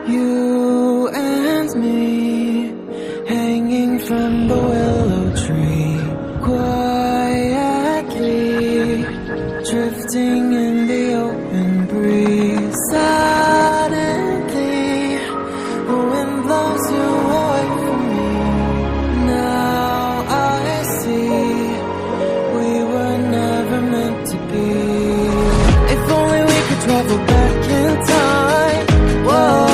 You and me, hanging from the willow tree, quietly drifting in the open breeze. Suddenly, the wind blows you away from me. Now I see we were never meant to be. If only we could travel back in time. Whoa.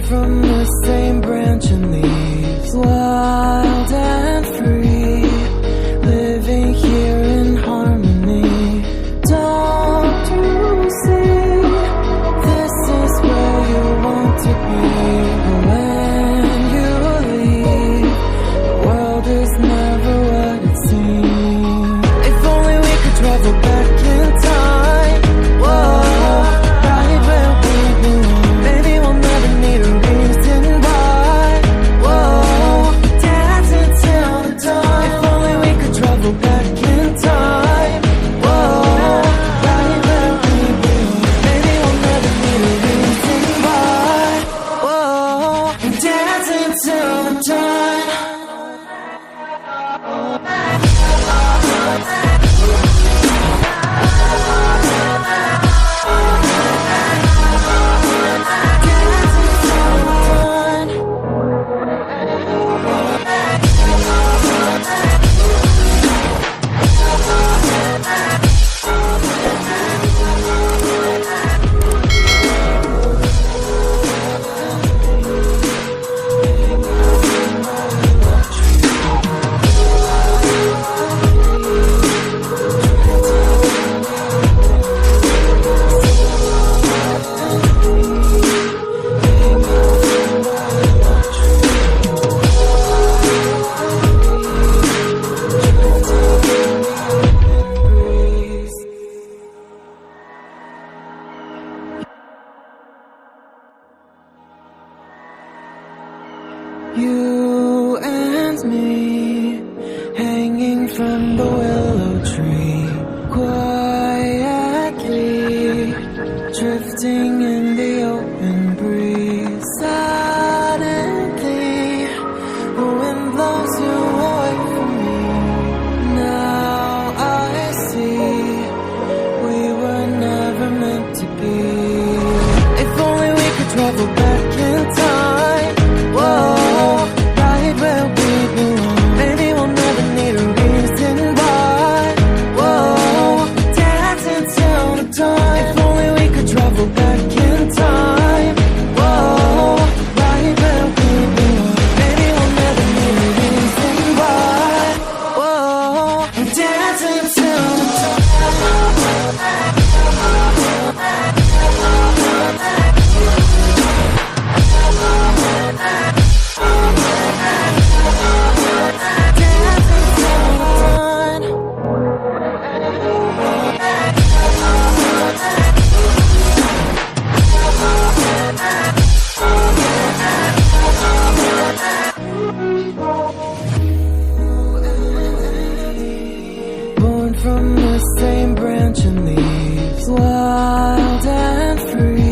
From the same branch and leaves, wild and free, living here in harmony. Don't you see, this is where you want to be. But when you leave, the world is never what it seems. If only we could travel back in time. Whoa. You and me, hanging from the willow tree, quietly drifting in the open breeze. Suddenly, the wind blows you away from me. Now I see we were never meant to be. If only we could travel back in time. Whoa. From the same branch and leaves, wild and free.